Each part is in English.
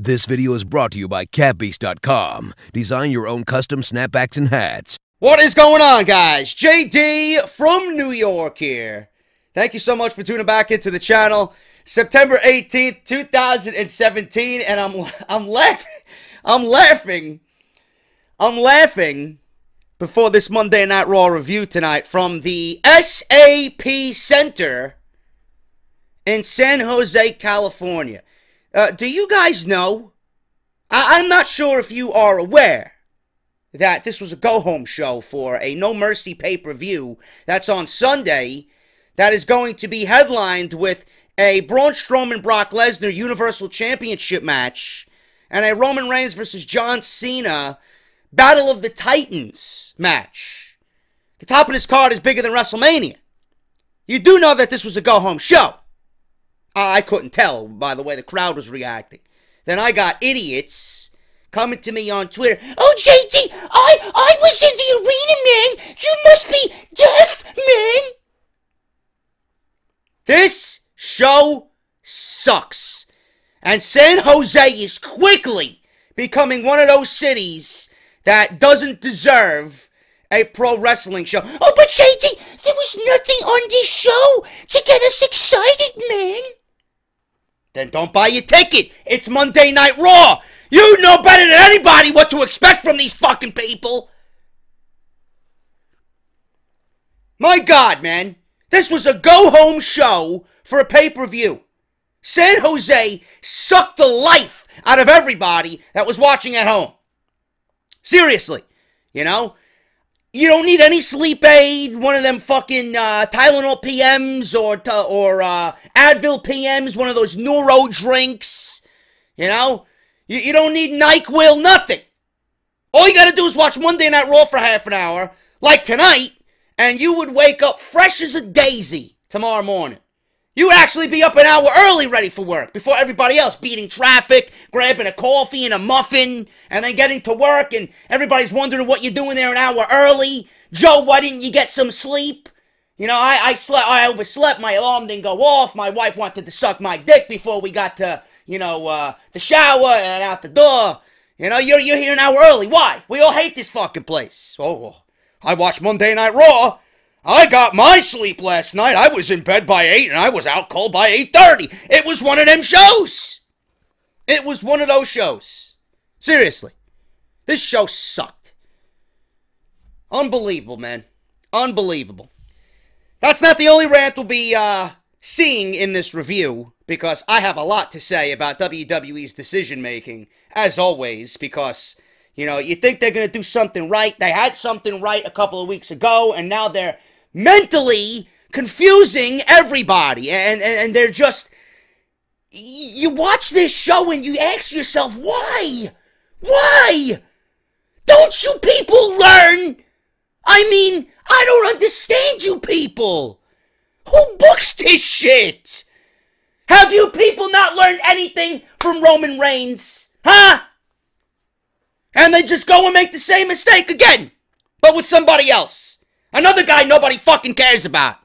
This video is brought to you by catbeast.com. Design your own custom snapbacks and hats. What is going on, guys? JD from New York here. Thank you so much for tuning back into the channel. September 18th, 2017, and I'm laughing before this Monday Night Raw review tonight from the SAP Center in San Jose, California. Do you guys know? I'm not sure if you are aware that this was a go-home show for a No Mercy pay-per-view that's on Sunday that is going to be headlined with a Braun Strowman Brock Lesnar Universal Championship match and a Roman Reigns versus John Cena Battle of the Titans match. The top of this card is bigger than WrestleMania. You do know that this was a go-home show. I couldn't tell by the way the crowd was reacting. Then I got idiots coming to me on Twitter. Oh, JD, I was in the arena, man. You must be deaf, man. This show sucks. And San Jose is quickly becoming one of those cities that doesn't deserve a pro wrestling show. Oh, but JD, there was nothing on this show to get us excited, man. Then don't buy your ticket. It's Monday Night Raw. You know better than anybody what to expect from these fucking people. My God, man. This was a go-home show for a pay-per-view. San Jose sucked the life out of everybody that was watching at home. Seriously. You know? You don't need any sleep aid, one of them fucking Tylenol PMs or Advil PMs, one of those neuro drinks. You know? You don't need NyQuil, nothing. All you gotta do is watch Monday Night Raw for half an hour, like tonight, and you would wake up fresh as a daisy tomorrow morning. You would actually be up an hour early ready for work before everybody else, beating traffic, grabbing a coffee and a muffin, and then getting to work, and everybody's wondering what you're doing there an hour early. Joe, why didn't you get some sleep? You know, I overslept, my alarm didn't go off, my wife wanted to suck my dick before we got to, you know, the shower and out the door. You know, you're here an hour early. Why? We all hate this fucking place. Oh, I watched Monday Night Raw. I got my sleep last night. I was in bed by 8 and I was out cold by 8:30. It was one of them shows. It was one of those shows. Seriously. This show sucked. Unbelievable, man. Unbelievable. That's not the only rant we'll be seeing in this review, because I have a lot to say about WWE's decision-making, as always, because, you know, you think they're going to do something right. They had something right a couple of weeks ago, and now they're mentally confusing everybody, and they're just, you watch this show and you ask yourself, why? Why? Don't you people learn? I mean, I don't understand you people. Who books this shit? Have you people not learned anything from Roman Reigns? Huh? And they just go and make the same mistake again, but with somebody else. Another guy nobody fucking cares about.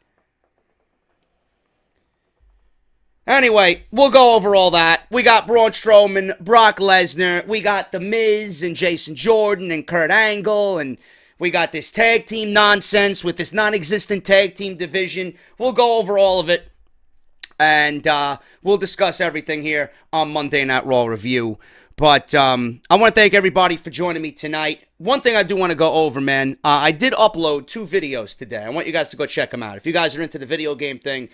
Anyway, we'll go over all that. We got Braun Strowman, Brock Lesnar. We got The Miz and Jason Jordan and Kurt Angle. And we got this tag team nonsense with this non-existent tag team division. We'll go over all of it. And we'll discuss everything here on Monday Night Raw Review. But I want to thank everybody for joining me tonight. One thing I do want to go over, man, I did upload 2 videos today. I want you guys to go check them out. If you guys are into the video game thing,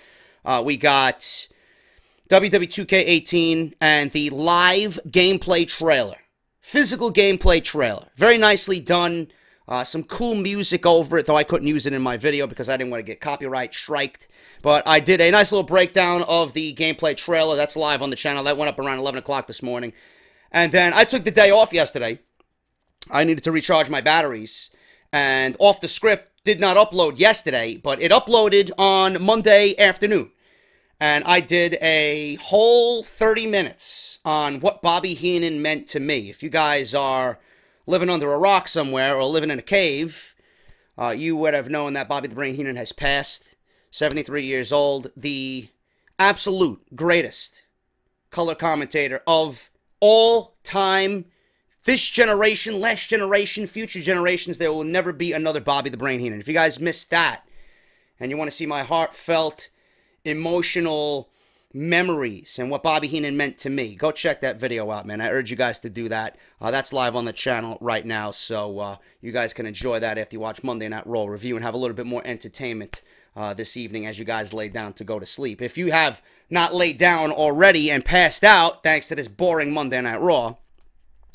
we got WWE 2K18 and the live gameplay trailer. Physical gameplay trailer. Very nicely done. Some cool music over it, though I couldn't use it in my video because I didn't want to get copyright striked. But I did a nice little breakdown of the gameplay trailer. That's live on the channel. That went up around 11 o'clock this morning. And then I took the day off yesterday. I needed to recharge my batteries. And Off the Script did not upload yesterday, but it uploaded on Monday afternoon. And I did a whole 30 minutes on what Bobby Heenan meant to me. If you guys are living under a rock somewhere or living in a cave, you would have known that Bobby the Brain Heenan has passed. 73 years old. The absolute greatest color commentator of all-time, this generation, last generation, future generations, there will never be another Bobby the Brain Heenan. If you guys missed that and you want to see my heartfelt, emotional memories and what Bobby Heenan meant to me, go check that video out, man. I urge you guys to do that. That's live on the channel right now, so you guys can enjoy that after you watch Monday Night Raw review and have a little bit more entertainment this evening as you guys lay down to go to sleep. If you have not laid down already and passed out thanks to this boring Monday Night Raw,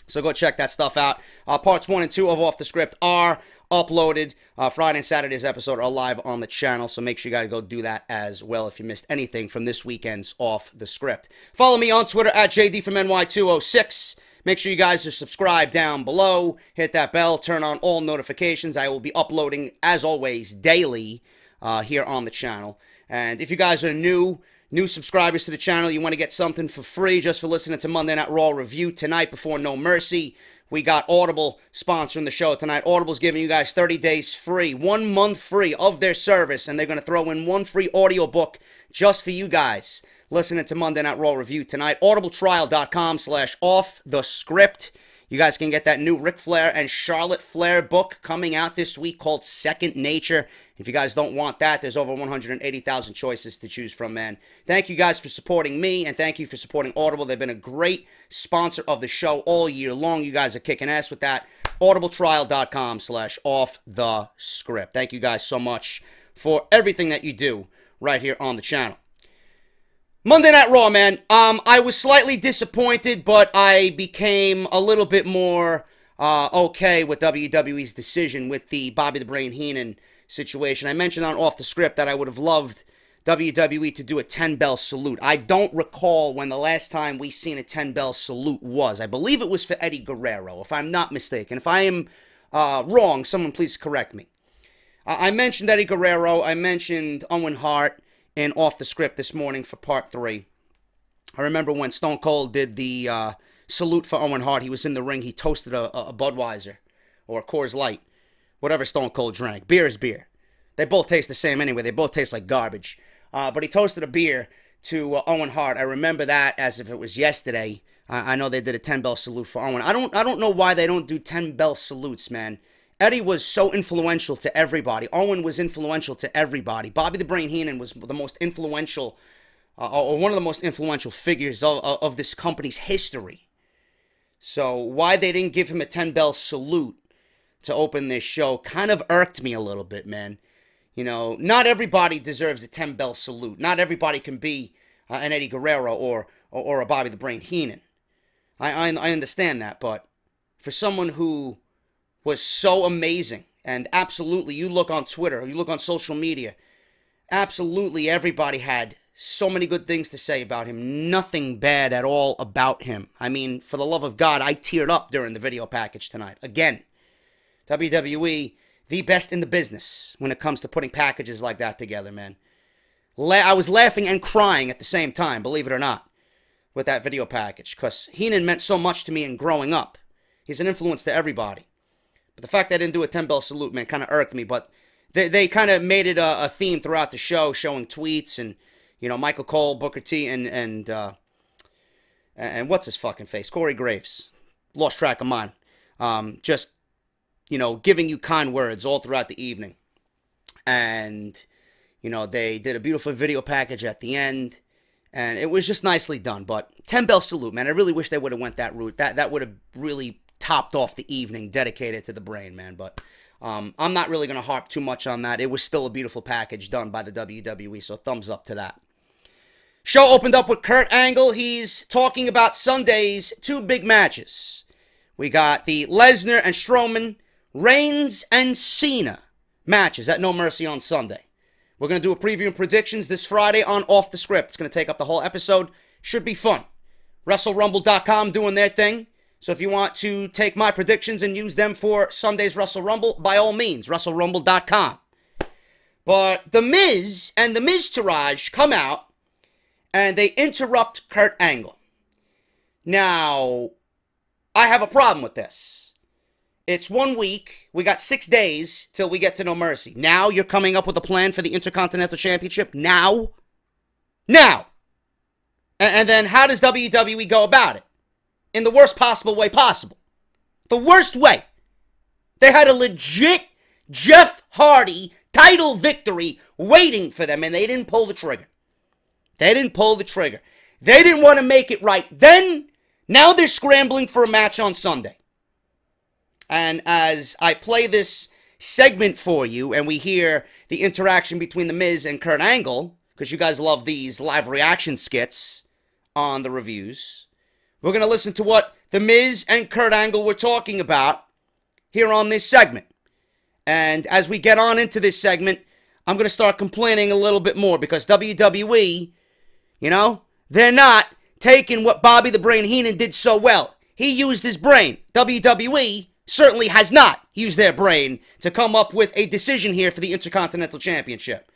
so go check that stuff out. Parts 1 and 2 of Off the Script are uploaded. Friday and Saturday's episode are live on the channel, so make sure you guys go do that as well if you missed anything from this weekend's Off the Script. Follow me on Twitter at JDFROMNY206. Make sure you guys are subscribed down below. Hit that bell. Turn on all notifications. I will be uploading, as always, daily here on the channel. And if you guys are new subscribers to the channel, you want to get something for free just for listening to Monday Night Raw review tonight before No Mercy, we got Audible sponsoring the show tonight. Audible's giving you guys 30 days free, 1 month free of their service, and they're going to throw in 1 free audiobook just for you guys listening to Monday Night Raw review tonight. audibletrial.com/offthescript. You guys can get that new Ric Flair and Charlotte Flair book coming out this week called Second Nature. If you guys don't want that, there's over 180,000 choices to choose from, man. Thank you guys for supporting me, and thank you for supporting Audible. They've been a great sponsor of the show all year long. You guys are kicking ass with that. audibletrial.com/offthescript. Thank you guys so much for everything that you do right here on the channel. Monday Night Raw, man. I was slightly disappointed, but I became a little bit more okay with WWE's decision with the Bobby the Brain Heenan situation. I mentioned on Off the Script that I would have loved WWE to do a 10-bell salute. I don't recall when the last time we seen a 10-bell salute was. I believe it was for Eddie Guerrero, if I'm not mistaken. If I am wrong, someone please correct me. I mentioned Eddie Guerrero. I mentioned Owen Hart in Off the Script this morning for part 3. I remember when Stone Cold did the salute for Owen Hart. He was in the ring. He toasted a Budweiser or a Coors Light, whatever Stone Cold drank. Beer is beer. They both taste the same anyway. They both taste like garbage. But he toasted a beer to Owen Hart. I remember that as if it was yesterday. I know they did a 10-bell salute for Owen. I don't know why they don't do 10-bell salutes, man. Eddie was so influential to everybody. Owen was influential to everybody. Bobby the Brain Heenan was the most influential, or one of the most influential figures of this company's history. So why they didn't give him a 10-bell salute to open this show kind of irked me a little bit, man. You know, not everybody deserves a 10-bell salute. Not everybody can be an Eddie Guerrero or a Bobby the Brain Heenan. I understand that, but for someone who was so amazing, and absolutely, you look on Twitter, you look on social media, absolutely everybody had so many good things to say about him. Nothing bad at all about him. I mean, for the love of God, I teared up during the video package tonight. Again, WWE, the best in the business when it comes to putting packages like that together, man. I was laughing and crying at the same time, believe it or not, with that video package, because Heenan meant so much to me in growing up. He's an influence to everybody. But the fact that I didn't do a 10-bell salute, man, kind of irked me. But they kind of made it a theme throughout the show, showing tweets and, you know, Michael Cole, Booker T, and what's his fucking face? Corey Graves. Lost track of mine. Just, you know, giving you kind words all throughout the evening. And, you know, they did a beautiful video package at the end. And it was just nicely done. But 10-bell salute, man. I really wish they would have went that route. That would have really topped off the evening dedicated to the Brain, man. But I'm not really going to harp too much on that. It was still a beautiful package done by the WWE, so thumbs up to that. Show opened up with Curt Angle. He's talking about Sunday's 2 big matches. We got the Lesnar and Strowman, Reigns and Cena matches at No Mercy on Sunday. We're going to do a preview and predictions this Friday on Off the Script. It's going to take up the whole episode. Should be fun. WrestleRumble.com doing their thing. So if you want to take my predictions and use them for Sunday's Wrestle Rumble, by all means, WrestleRumble.com. But The Miz and The Miztourage come out, and they interrupt Curt Angle. Now, I have a problem with this. It's 1 week. We got 6 days till we get to No Mercy. Now you're coming up with a plan for the Intercontinental Championship? Now? Now! And then how does WWE go about it? in the worst possible way possible. The worst way. They had a legit Jeff Hardy title victory waiting for them, and they didn't pull the trigger. They didn't pull the trigger. They didn't want to make it right then. Now they're scrambling for a match on Sunday. And as I play this segment for you, and we hear the interaction between The Miz and Kurt Angle, because you guys love these live reaction skits on the reviews, we're going to listen to what The Miz and Kurt Angle were talking about here on this segment. And as we get on into this segment, I'm going to start complaining a little bit more because WWE, you know, they're not taking what Bobby the Brain Heenan did so well. He used his brain. WWE certainly has not used their brain to come up with a decision here for the Intercontinental Championship.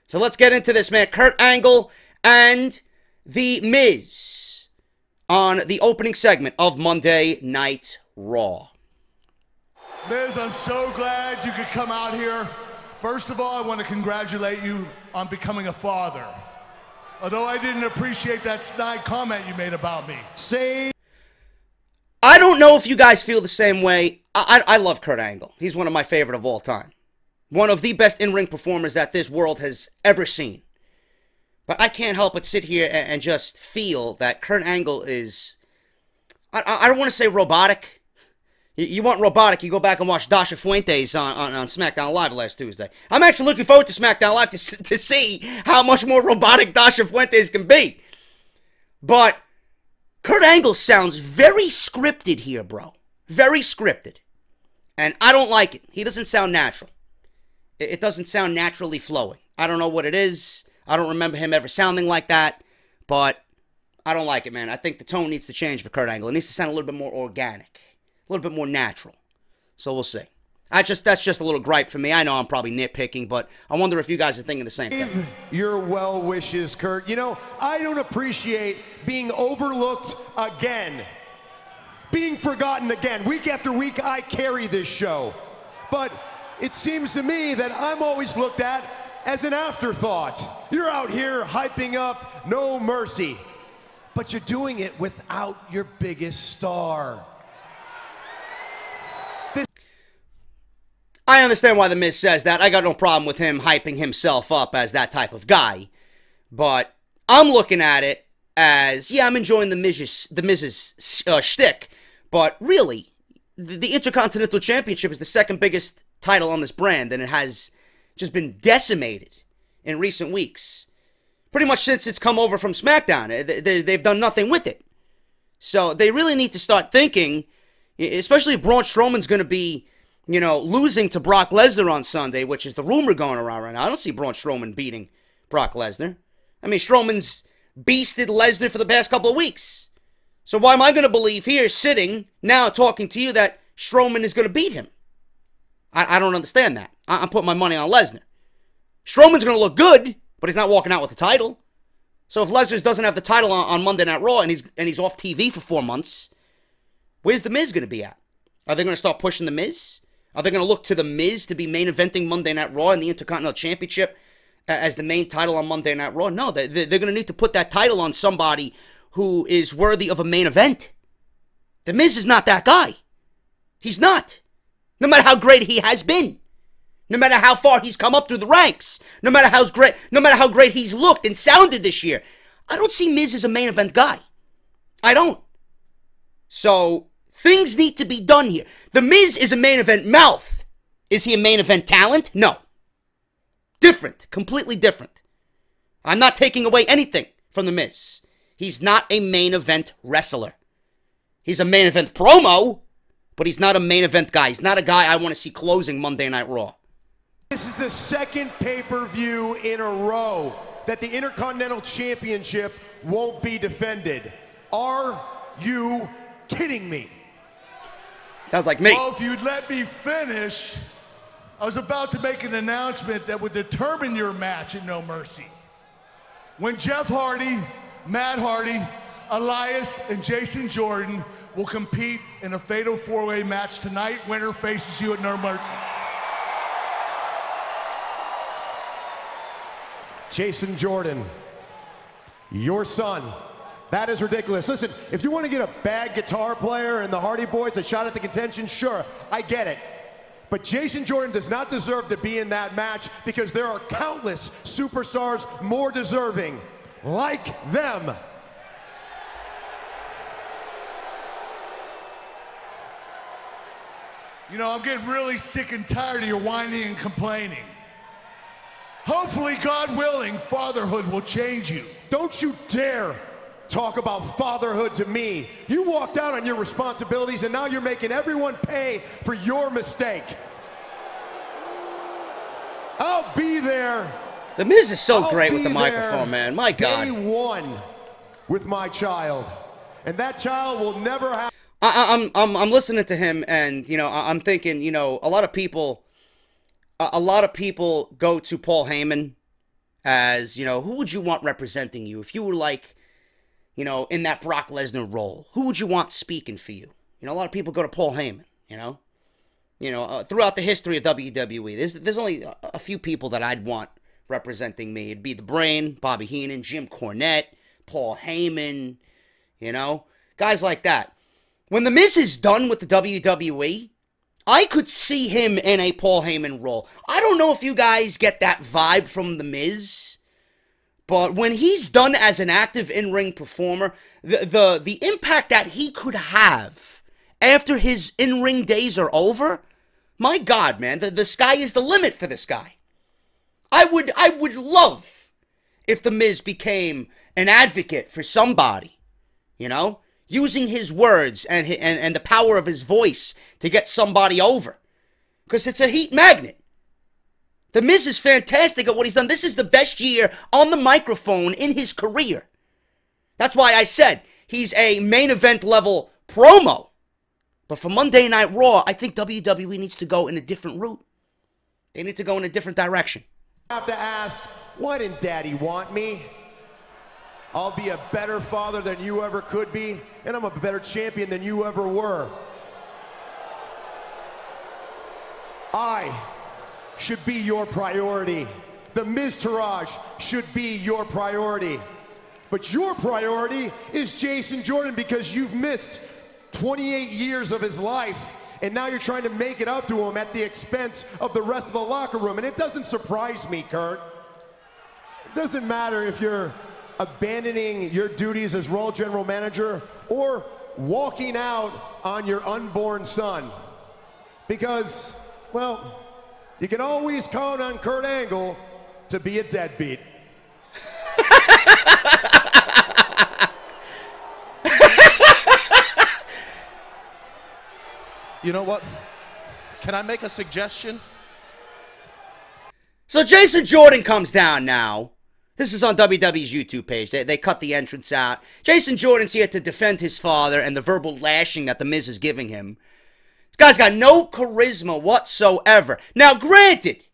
So let's get into this, man. Kurt Angle and The Miz on the opening segment of Monday Night Raw. Miz, I'm so glad you could come out here. First of all, I want to congratulate you on becoming a father. Although I didn't appreciate that snide comment you made about me. I don't know if you guys feel the same way. I love Kurt Angle. He's one of my favorite of all time. One of the best in-ring performers that this world has ever seen. But I can't help but sit here and just feel that Kurt Angle is... I don't want to say robotic. You want robotic, you go back and watch Dasha Fuentes on SmackDown Live last Tuesday. I'm actually looking forward to SmackDown Live to see how much more robotic Dasha Fuentes can be. But Kurt Angle sounds very scripted here, bro. Very scripted. And I don't like it. He doesn't sound natural. It doesn't sound naturally flowing. I don't know what it is. I don't remember him ever sounding like that. But I don't like it, man. I think the tone needs to change for Kurt Angle. It needs to sound a little bit more organic. A little bit more natural. So we'll see. That's just a little gripe for me. I know I'm probably nitpicking, but I wonder if you guys are thinking the same thing. Your well wishes, Kurt. You know, I don't appreciate being overlooked again. Being forgotten again. Week after week, I carry this show. But it seems to me that I'm always looked at as an afterthought. You're out here hyping up No Mercy, but you're doing it without your biggest star. I understand why The Miz says that. I got no problem with him hyping himself up as that type of guy. But I'm looking at it as, yeah, I'm enjoying the Miz's shtick. But really, the Intercontinental Championship is the second biggest title on this brand, and it has just been decimated in recent weeks. Pretty much since it's come over from SmackDown. They've done nothing with it. So they really need to start thinking, especially if Braun Strowman's going to be, you know, losing to Brock Lesnar on Sunday, which is the rumor going around right now. I don't see Braun Strowman beating Brock Lesnar. I mean, Strowman's beasted Lesnar for the past couple of weeks. So why am I going to believe here, sitting, now talking to you, that Strowman is going to beat him? I don't understand that. I'm putting my money on Lesnar. Strowman's going to look good, but he's not walking out with the title. So if Lesnar doesn't have the title on Monday Night Raw and he's off TV for 4 months, where's The Miz going to be at? Are they going to start pushing The Miz? Are they going to look to The Miz to be main eventing Monday Night Raw and the Intercontinental Championship as the main title on Monday Night Raw? No, they're going to need to put that title on somebody who is worthy of a main event. The Miz is not that guy. He's not. No matter how great he has been. No matter how far he's come up through the ranks. No matter how great he's looked and sounded this year. I don't see Miz as a main event guy. I don't. So things need to be done here. The Miz is a main event mouth. Is he a main event talent? No. Different. Completely different. I'm not taking away anything from The Miz. He's not a main event wrestler. He's a main event promo, but he's not a main event guy. He's not a guy I want to see closing Monday Night Raw. This is the second pay-per-view in a row that the Intercontinental Championship won't be defended. Are you kidding me? Sounds like me. Well, if you'd let me finish, I was about to make an announcement that would determine your match at No Mercy. When Jeff Hardy, Matt Hardy, Elias, and Jason Jordan will compete in a fatal four-way match tonight. Winner faces you at No Mercy. Jason Jordan, your son, That is ridiculous. Listen, if you want to get a bad guitar player and the Hardy Boys a shot at the contention, sure, I get it. But Jason Jordan does not deserve to be in that match because there are countless superstars more deserving, like them. You know, I'm getting really sick and tired of your whining and complaining. Hopefully, God willing, fatherhood will change you. Don't you dare talk about fatherhood to me. You walked out on your responsibilities and now you're making everyone pay for your mistake. I'll be there. The Miz is so great with the microphone, man. My God. Day one with my child. And that child will never have... I'm listening to him, and, you know, I'm thinking, you know, a lot of people go to Paul Heyman as, you know, who would you want representing you? If you were like, you know, in that Brock Lesnar role, who would you want speaking for you? You know, a lot of people go to Paul Heyman, you know? Throughout the history of WWE, there's only a few people that I'd want representing me. It'd be the Brain, Bobby Heenan, Jim Cornette, Paul Heyman, you know? Guys like that. When The Miz is done with the WWE, I could see him in a Paul Heyman role. I don't know if you guys get that vibe from The Miz, but when he's done as an active in-ring performer, the impact that he could have after his in-ring days are over, my God, man, the sky is the limit for this guy. I would love if The Miz became an advocate for somebody, you know? Using his words and the power of his voice to get somebody over. Because it's a heat magnet. The Miz is fantastic at what he's done. This is the best year on the microphone in his career. That's why I said he's a main event level promo. But for Monday Night Raw, I think WWE needs to go in a different route. They need to go in a different direction. I have to ask, why didn't Daddy want me? I'll be a better father than you ever could be, and I'm a better champion than you ever were. I should be your priority. The Miztourage should be your priority. But your priority is Jason Jordan because you've missed 28 years of his life, and now you're trying to make it up to him at the expense of the rest of the locker room. And it doesn't surprise me, Curt. It doesn't matter if you're abandoning your duties as Raw General Manager or walking out on your unborn son. Because, well, you can always count on Kurt Angle to be a deadbeat. You know what? Can I make a suggestion? So Jason Jordan comes down now. This is on WWE's YouTube page. They cut the entrance out. Jason Jordan's here to defend his father and the verbal lashing that The Miz is giving him. This guy's got no charisma whatsoever. Now, granted,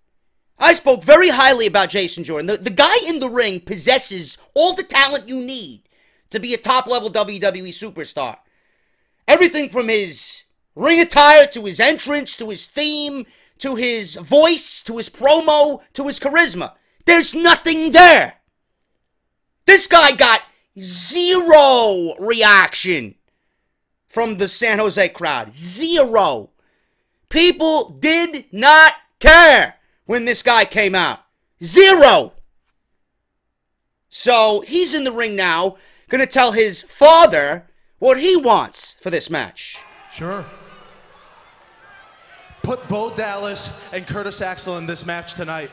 I spoke very highly about Jason Jordan. The guy in the ring possesses all the talent you need to be a top-level WWE superstar. Everything from his ring attire to his entrance to his theme to his voice to his promo to his charisma. There's nothing there. This guy got zero reaction from the San Jose crowd. Zero. People did not care when this guy came out. Zero. So he's in the ring now, going to tell his father what he wants for this match. Sure. Put Bo Dallas and Curtis Axel in this match tonight.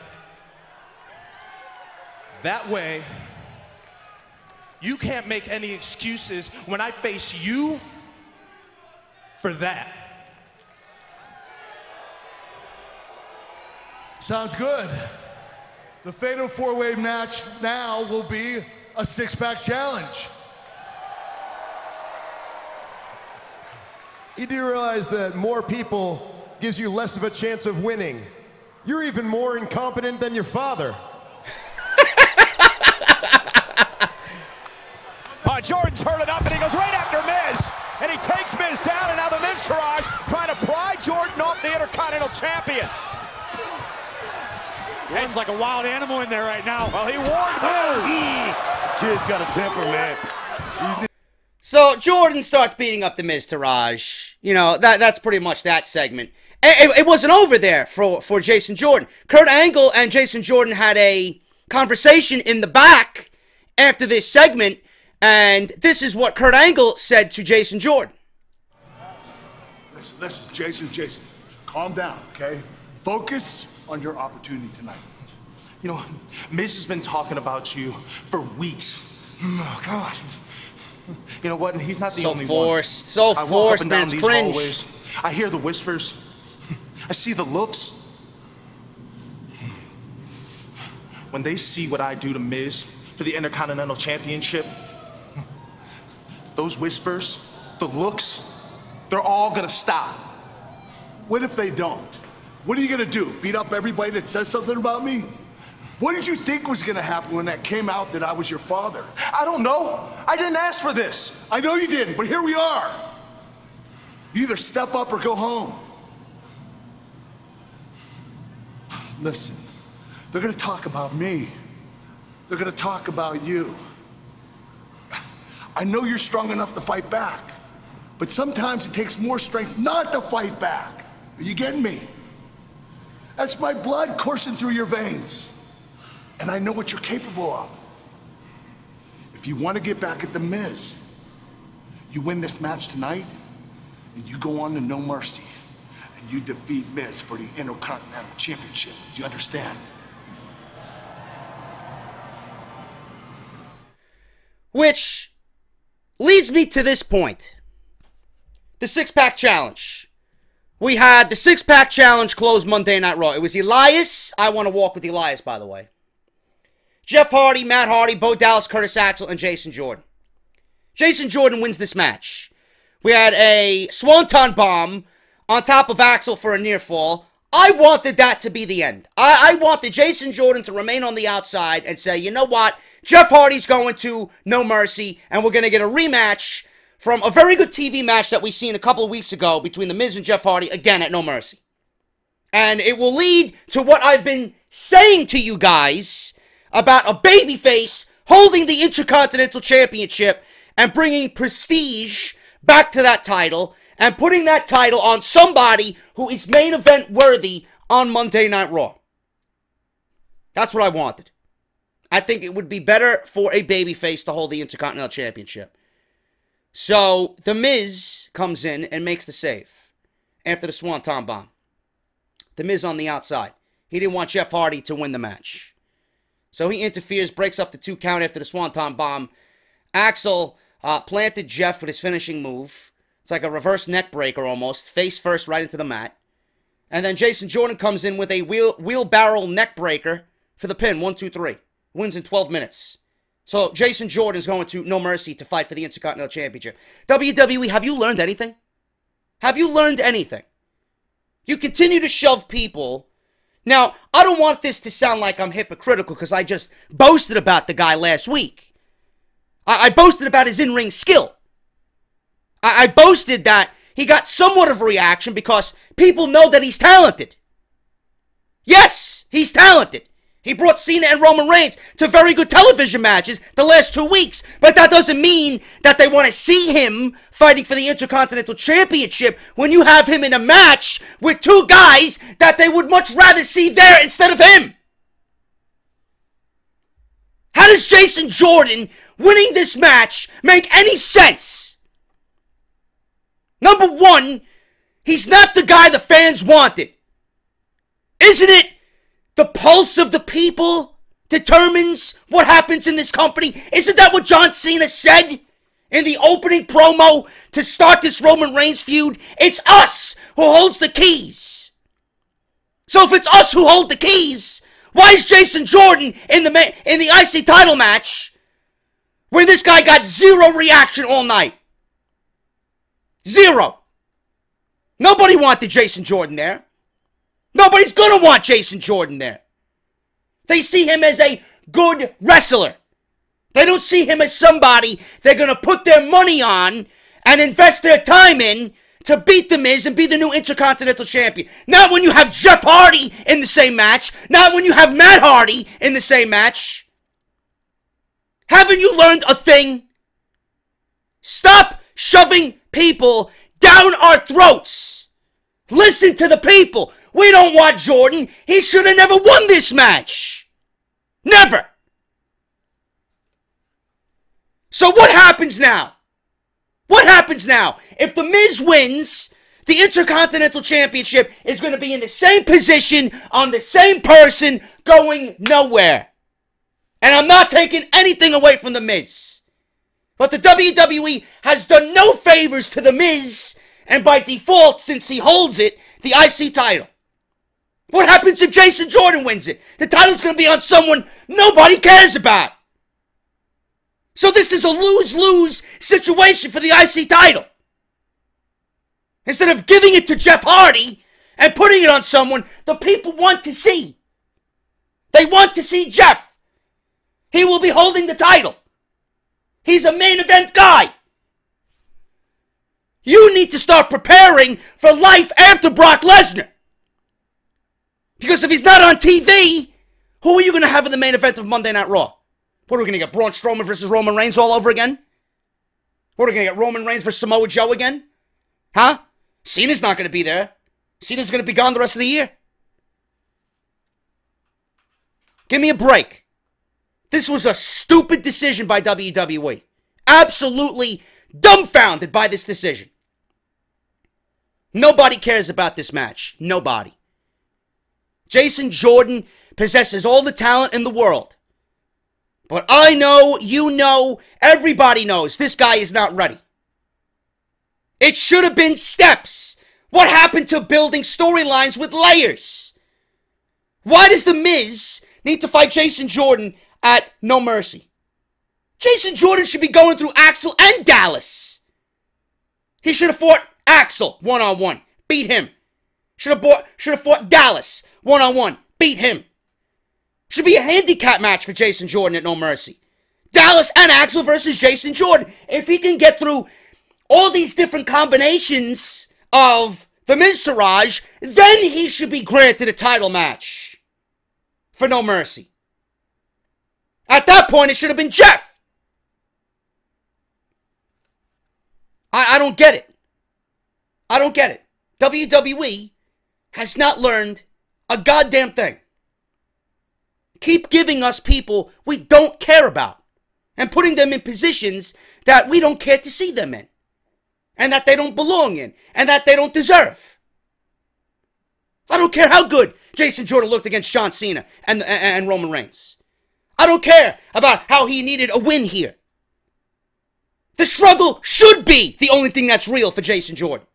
That way, you can't make any excuses when I face you for that. Sounds good. The Fatal 4-Way match now will be a six-pack challenge. You do realize that more people gives you less of a chance of winning. You're even more incompetent than your father. Jordan's hurt it up, and he goes right after Miz. And he takes Miz down, and now the Miztourage trying to pry Jordan off the Intercontinental Champion. Jordan's like a wild animal in there right now. Well, he warned Miz. Kid's got a temper, man. So Jordan starts beating up the Miz to Raj. You know, that's pretty much that segment. It wasn't over there for Jason Jordan. Kurt Angle and Jason Jordan had a conversation in the back after this segment, and this is what Kurt Angle said to Jason Jordan. Listen, Jason, calm down, okay? Focus on your opportunity tonight. You know, Miz has been talking about you for weeks. Oh, God. You know what? And he's not the only one. So forced, man. It's cringe. Hallways. I hear the whispers. I see the looks. When they see what I do to Miz for the Intercontinental Championship, those whispers, the looks, they're all gonna stop. What if they don't? What are you gonna do? Beat up everybody that says something about me? What did you think was gonna happen when that came out that I was your father? I don't know. I didn't ask for this. I know you didn't, but here we are. You either step up or go home. Listen, they're gonna talk about me. They're gonna talk about you. I know you're strong enough to fight back, but sometimes it takes more strength not to fight back. Are you getting me? That's my blood coursing through your veins. And I know what you're capable of. If you want to get back at the Miz, you win this match tonight, and you go on to No Mercy, and you defeat Miz for the Intercontinental Championship. Do you understand? Which leads me to this point. The six-pack challenge. We had the six-pack challenge close Monday Night Raw. It was Elias. I want to walk with Elias, by the way. Jeff Hardy, Matt Hardy, Bo Dallas, Curtis Axel, and Jason Jordan. Jason Jordan wins this match. We had a Swanton Bomb on top of Axel for a near fall. I wanted that to be the end. I wanted Jason Jordan to remain on the outside and say, you know what? Jeff Hardy's going to No Mercy, and we're going to get a rematch from a very good TV match that we seen a couple of weeks ago between The Miz and Jeff Hardy, again at No Mercy. And it will lead to what I've been saying to you guys about a babyface holding the Intercontinental Championship and bringing prestige back to that title and putting that title on somebody who is main event worthy on Monday Night Raw. That's what I wanted. I think it would be better for a babyface to hold the Intercontinental Championship. So, The Miz comes in and makes the save after the Swanton Bomb. The Miz on the outside. He didn't want Jeff Hardy to win the match. So he interferes, breaks up the 2 count after the Swanton Bomb. Axel planted Jeff with his finishing move. It's like a reverse neck breaker almost. Face first right into the mat. And then Jason Jordan comes in with a wheelbarrow neck breaker for the pin. 1, 2, 3. Wins in 12 minutes. So Jason Jordan is going to No Mercy to fight for the Intercontinental Championship. WWE, have you learned anything? Have you learned anything? You continue to shove people. Now, I don't want this to sound like I'm hypocritical because I just boasted about the guy last week. I boasted about his in-ring skill. I boasted that he got somewhat of a reaction because people know that he's talented. Yes, he's talented. He brought Cena and Roman Reigns to very good television matches the last 2 weeks. But that doesn't mean that they want to see him fighting for the Intercontinental Championship when you have him in a match with 2 guys that they would much rather see there instead of him. How does Jason Jordan winning this match make any sense? Number one, he's not the guy the fans wanted. Isn't it? The pulse of the people determines what happens in this company. Isn't that what John Cena said in the opening promo to start this Roman Reigns feud? It's us who holds the keys. So if it's us who hold the keys, why is Jason Jordan in the IC title match when this guy got 0 reaction all night? 0. Nobody wanted Jason Jordan there. Nobody's gonna want Jason Jordan there. They see him as a good wrestler. They don't see him as somebody they're gonna put their money on and invest their time in to beat The Miz and be the new Intercontinental Champion. Not when you have Jeff Hardy in the same match. Not when you have Matt Hardy in the same match. Haven't you learned a thing? Stop shoving people down our throats. Listen to the people. We don't want Jordan. He should have never won this match. Never. So what happens now? What happens now? If The Miz wins, the Intercontinental Championship is going to be in the same position on the same person going nowhere. And I'm not taking anything away from The Miz. But the WWE has done no favors to The Miz, and by default, since he holds it, the IC title. What happens if Jason Jordan wins it? The title's going to be on someone nobody cares about. So this is a lose-lose situation for the IC title. Instead of giving it to Jeff Hardy and putting it on someone the people want to see. They want to see Jeff. He will be holding the title. He's a main event guy. You need to start preparing for life after Brock Lesnar. Because if he's not on TV, who are you going to have in the main event of Monday Night Raw? What are we going to get, Braun Strowman versus Roman Reigns all over again? What are we going to get, Roman Reigns versus Samoa Joe again? Huh? Cena's not going to be there. Cena's going to be gone the rest of the year. Give me a break. This was a stupid decision by WWE. Absolutely dumbfounded by this decision. Nobody cares about this match. Nobody. Jason Jordan possesses all the talent in the world. But I know, you know, everybody knows this guy is not ready. It should have been steps. What happened to building storylines with layers? Why does The Miz need to fight Jason Jordan at No Mercy? Jason Jordan should be going through Axel and Dallas. He should have fought Axel one-on-one. Beat him. Should have fought Dallas one-on-one. Beat him. Should be a handicap match for Jason Jordan at No Mercy. Dallas and Axel versus Jason Jordan. If he can get through all these different combinations of the Miztourage, then he should be granted a title match for No Mercy. At that point, it should have been Jeff. I don't get it. I don't get it. WWE has not learned a goddamn thing. Keep giving us people we don't care about and putting them in positions that we don't care to see them in and that they don't belong in and that they don't deserve. I don't care how good Jason Jordan looked against John Cena and Roman Reigns. I don't care about how he needed a win here. The struggle should be the only thing that's real for Jason Jordan.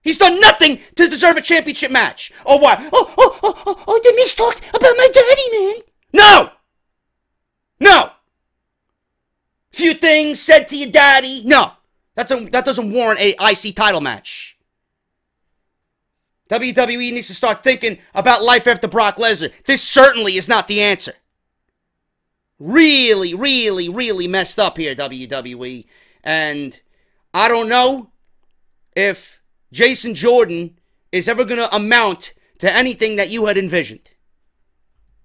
He's done nothing to deserve a championship match. Oh, what? Oh, the Miz talked about my daddy, man. No! No! Few things said to your daddy. No. That doesn't warrant a IC title match. WWE needs to start thinking about life after Brock Lesnar. This certainly is not the answer. Really, really, really messed up here, WWE. And I don't know if Jason Jordan is ever going to amount to anything that you had envisioned.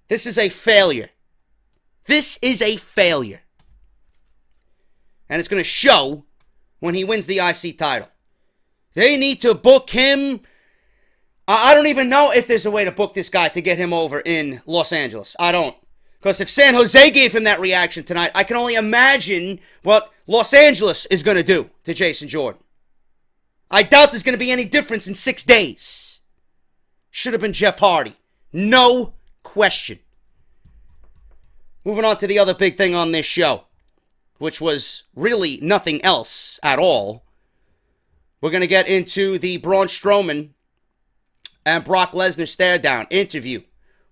This is a failure. This is a failure. And it's going to show when he wins the IC title. They need to book him. I don't even know if there's a way to book this guy to get him over in Los Angeles. I don't. Because if San Jose gave him that reaction tonight, I can only imagine what Los Angeles is going to do to Jason Jordan. I doubt there's going to be any difference in 6 days. Should have been Jeff Hardy. No question. Moving on to the other big thing on this show, which was really nothing else at all. We're going to get into the Braun Strowman and Brock Lesnar stare-down interview.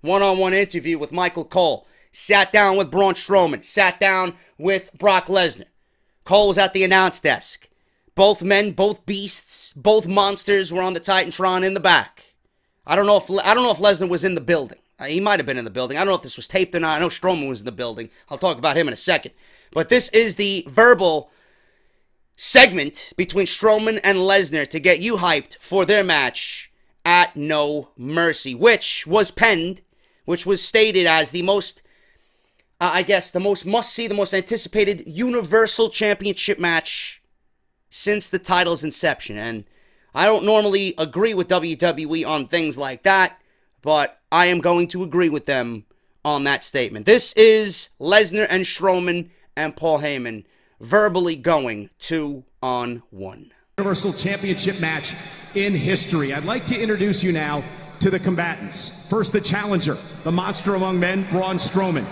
One-on-one interview with Michael Cole. Sat down with Braun Strowman. Sat down with Brock Lesnar. Cole was at the announce desk. Both men, both beasts, both monsters were on the Titantron in the back. I don't know if Lesnar was in the building. He might have been in the building. I don't know if this was taped or not. I know Strowman was in the building. I'll talk about him in a second. But this is the verbal segment between Strowman and Lesnar to get you hyped for their match at No Mercy, which was penned, which was stated as the most I guess, the most must-see, the most anticipated Universal Championship match since the title's inception. And I don't normally agree with WWE on things like that, but I am going to agree with them on that statement. This is Lesnar and Strowman and Paul Heyman verbally going 2-on-1. Universal Championship match in history. I'd like to introduce you now to the combatants. First, the challenger, the monster among men, Braun Strowman.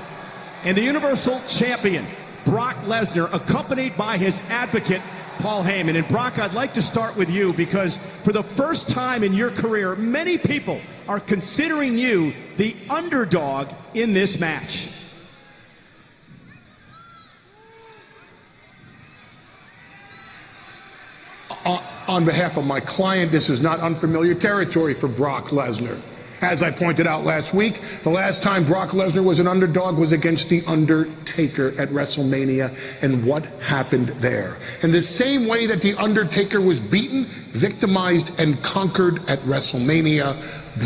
And the Universal Champion, Brock Lesnar, accompanied by his advocate, Paul Heyman. And Brock, I'd like to start with you because for the first time in your career, many people are considering you the underdog in this match. On behalf of my client, this is not unfamiliar territory for Brock Lesnar. As I pointed out last week, the last time Brock Lesnar was an underdog was against The Undertaker at WrestleMania, and what happened there? In the same way that The Undertaker was beaten, victimized, and conquered at WrestleMania,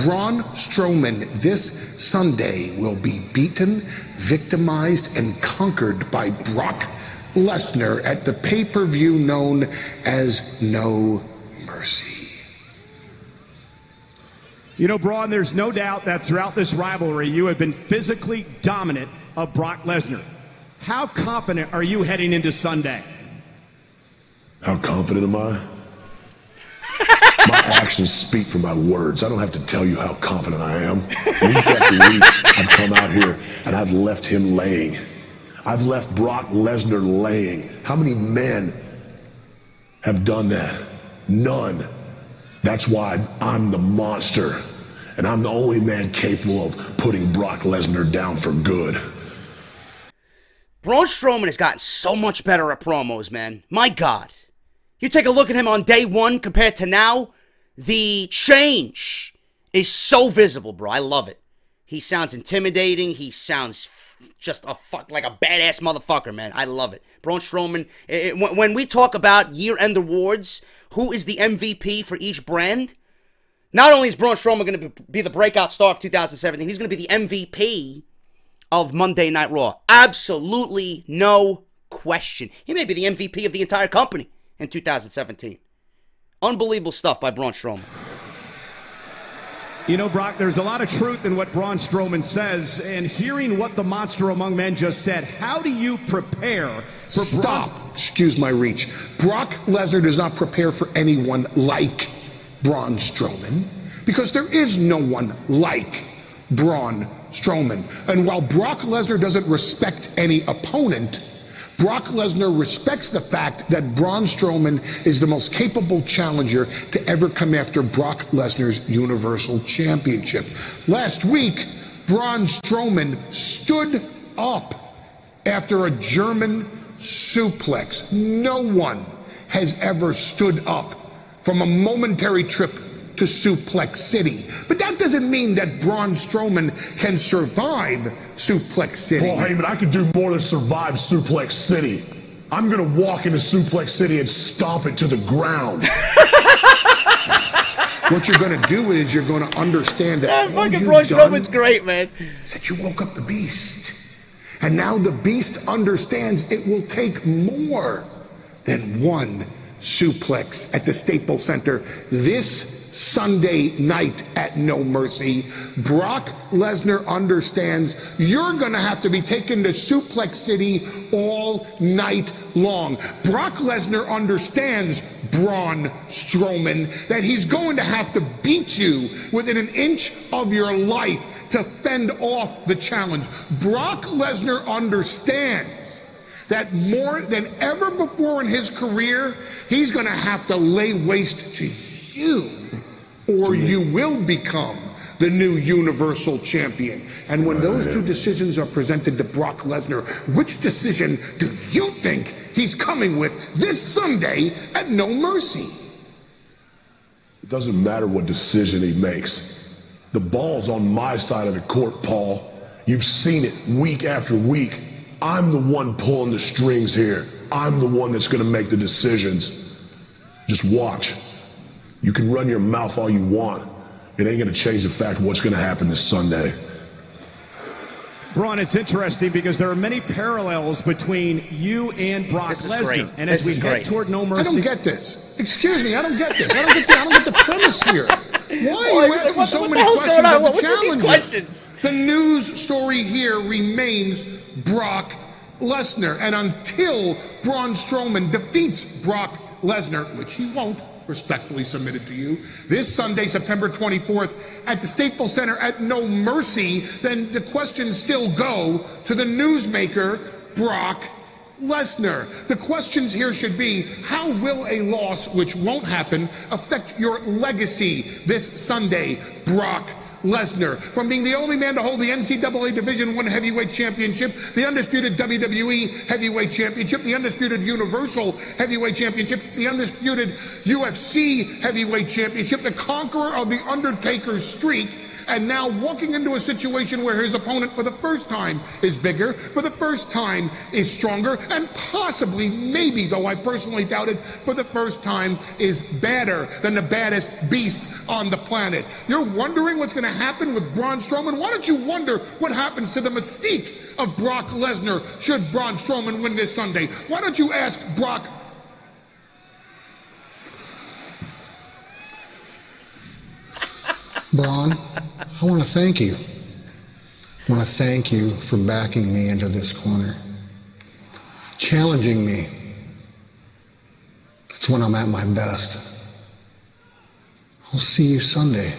Braun Strowman this Sunday will be beaten, victimized, and conquered by Brock Lesnar at the pay-per-view known as No Mercy. You know, Braun, there's no doubt that throughout this rivalry, you have been physically dominant of Brock Lesnar. How confident are you heading into Sunday? How confident am I? My actions speak for my words. I don't have to tell you how confident I am. Week after week, I've come out here and I've left him laying. I've left Brock Lesnar laying. How many men have done that? None. That's why I'm the monster, and I'm the only man capable of putting Brock Lesnar down for good. Braun Strowman has gotten so much better at promos, man. My God. You take a look at him on day one compared to now, the change is so visible, bro. I love it. He sounds intimidating. He sounds just like a badass motherfucker, man. I love it. Braun Strowman, when we talk about year-end awards, who is the MVP for each brand, not only is Braun Strowman going to be the breakout star of 2017, he's going to be the MVP of Monday Night Raw. Absolutely no question. He may be the MVP of the entire company in 2017. Unbelievable stuff by Braun Strowman. You know, Brock, there's a lot of truth in what Braun Strowman says, and hearing what the monster among men just said, how do you prepare for Stop. Excuse my reach. Brock Lesnar does not prepare for anyone like Braun Strowman, because there is no one like Braun Strowman. And while Brock Lesnar doesn't respect any opponent, Brock Lesnar respects the fact that Braun Strowman is the most capable challenger to ever come after Brock Lesnar's Universal Championship. Last week, Braun Strowman stood up after a German suplex. No one has ever stood up from a momentary trip to Suplex City. But that doesn't mean that Braun Strowman can survive Suplex City. Paul Heyman, I can do more than survive Suplex City. I'm going to walk into Suplex City and stomp it to the ground. What you're going to do is you're going to understand that fucking Braun Strowman's great, man. Is that you woke up the beast. And now the beast understands it will take more than one suplex at the Staples Center this Sunday night at No Mercy. Brock Lesnar understands you're going to have to be taken to Suplex City all night long. Brock Lesnar understands, Braun Strowman, that he's going to have to beat you within an inch of your life to fend off the challenge. Brock Lesnar understands that more than ever before in his career, he's going to have to lay waste to you, or you will become the new Universal Champion. And when those two decisions are presented to Brock Lesnar, which decision do you think he's coming with this Sunday at No Mercy? It doesn't matter what decision he makes. The ball's on my side of the court, Paul. You've seen it week after week. I'm the one pulling the strings here. I'm the one that's going to make the decisions. Just watch. You can run your mouth all you want. It ain't going to change the fact of what's going to happen this Sunday. Braun, it's interesting because there are many parallels between you and Brock Lesnar. And as we head toward No Mercy... I don't get this. Excuse me, I don't get this. I don't get the premise here. Why are you asking so many questions of the challenger? Questions? The news story here remains Brock Lesnar. And until Braun Strowman defeats Brock Lesnar, which he won't, respectfully submitted to you, this Sunday, September 24th, at the Staples Center at No Mercy, then the questions still go to the newsmaker, Brock Lesnar. The questions here should be, how will a loss, which won't happen, affect your legacy this Sunday, Brock Lesnar? From being the only man to hold the NCAA Division I Heavyweight Championship, the undisputed WWE Heavyweight Championship, the undisputed Universal Heavyweight Championship, the undisputed UFC Heavyweight Championship, the conqueror of the Undertaker's streak, and now walking into a situation where his opponent for the first time is bigger, for the first time is stronger, and possibly, maybe, though I personally doubt it, for the first time is badder than the baddest beast on the planet. You're wondering what's going to happen with Braun Strowman? Why don't you wonder what happens to the mystique of Brock Lesnar should Braun Strowman win this Sunday? Why don't you ask Brock... Braun, I want to thank you. I want to thank you for backing me into this corner, challenging me. It's when I'm at my best. I'll see you Sunday.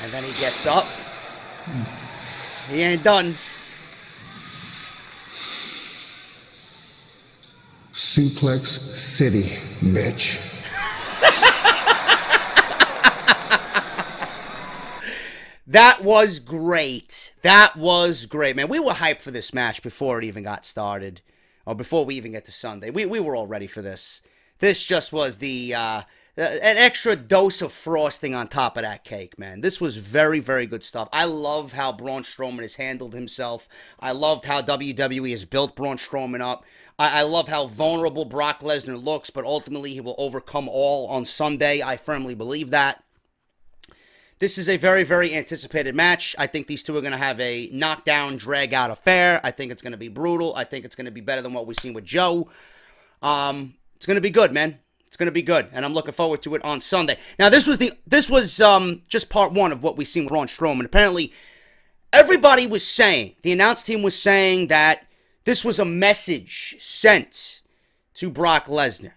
And then he gets up. He ain't done. Suplex City, bitch. That was great. That was great, man. We were hyped for this match before it even got started, or before we even get to Sunday. We were all ready for this. This just was an extra dose of frosting on top of that cake, man. This was very, very good stuff. I love how Braun Strowman has handled himself. I loved how WWE has built Braun Strowman up. I love how vulnerable Brock Lesnar looks, but ultimately he will overcome all on Sunday. I firmly believe that. This is a very, very anticipated match. I think these two are going to have a knockdown, drag-out affair. I think it's going to be brutal. I think it's going to be better than what we've seen with Joe. It's going to be good, man. It's going to be good, and I'm looking forward to it on Sunday. Now, this was just part one of what we've seen with Braun Strowman. Apparently, everybody was saying, the announce team was saying that this was a message sent to Brock Lesnar.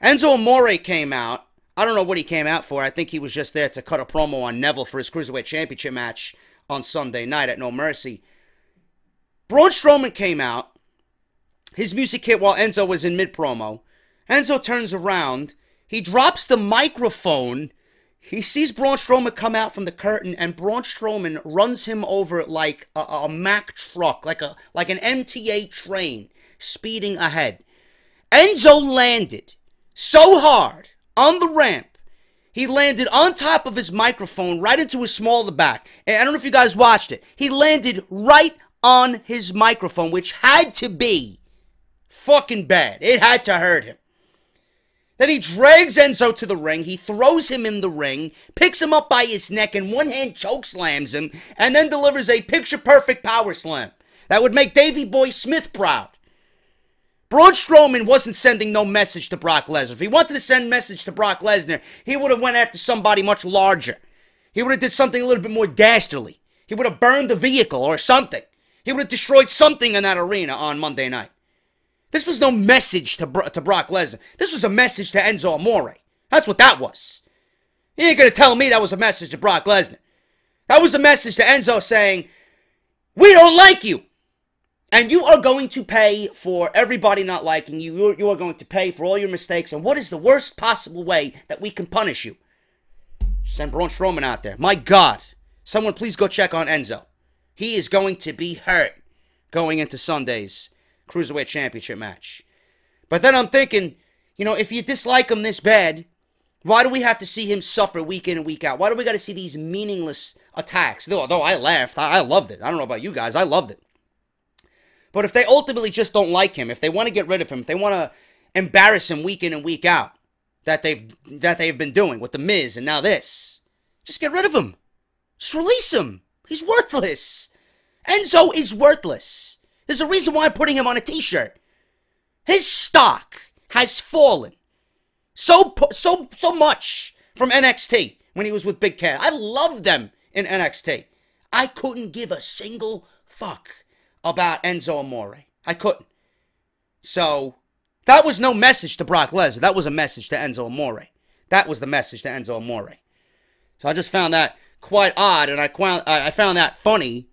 Enzo Amore came out. I don't know what he came out for. I think he was just there to cut a promo on Neville for his Cruiserweight Championship match on Sunday night at No Mercy. Braun Strowman came out. His music hit while Enzo was in mid-promo. Enzo turns around. He drops the microphone. He sees Braun Strowman come out from the curtain, and Braun Strowman runs him over like a Mack truck, like an MTA train speeding ahead. Enzo landed so hard on the ramp, he landed on top of his microphone right into his small of the back. And I don't know if you guys watched it. He landed right on his microphone, which had to be fucking bad. It had to hurt him. Then he drags Enzo to the ring. He throws him in the ring, picks him up by his neck, and one hand choke slams him, and then delivers a picture-perfect power slam that would make Davey Boy Smith proud. Braun Strowman wasn't sending no message to Brock Lesnar. If he wanted to send a message to Brock Lesnar, he would have went after somebody much larger. He would have did something a little bit more dastardly. He would have burned the vehicle or something. He would have destroyed something in that arena on Monday night. This was no message to Brock Lesnar. This was a message to Enzo Amore. That's what that was. You ain't going to tell me that was a message to Brock Lesnar. That was a message to Enzo saying, we don't like you. And you are going to pay for everybody not liking you. You are going to pay for all your mistakes. And what is the worst possible way that we can punish you? Send Braun Strowman out there. My God. Someone please go check on Enzo. He is going to be hurt going into Sunday's Cruiserweight Championship match. But then I'm thinking, you know, if you dislike him this bad, why do we have to see him suffer week in and week out? Why do we got to see these meaningless attacks? Though I laughed. I loved it. I don't know about you guys. I loved it. But if they ultimately just don't like him, if they want to get rid of him, if they want to embarrass him week in and week out, that they've been doing with The Miz and now this, just get rid of him. Just release him. He's worthless. Enzo is worthless. There's a reason why I'm putting him on a t-shirt. His stock has fallen so much from NXT when he was with Big Cat. I loved them in NXT. I couldn't give a single fuck about Enzo Amore. I couldn't. So, that was no message to Brock Lesnar. That was a message to Enzo Amore. That was the message to Enzo Amore. So I just found that quite odd, and I found that funny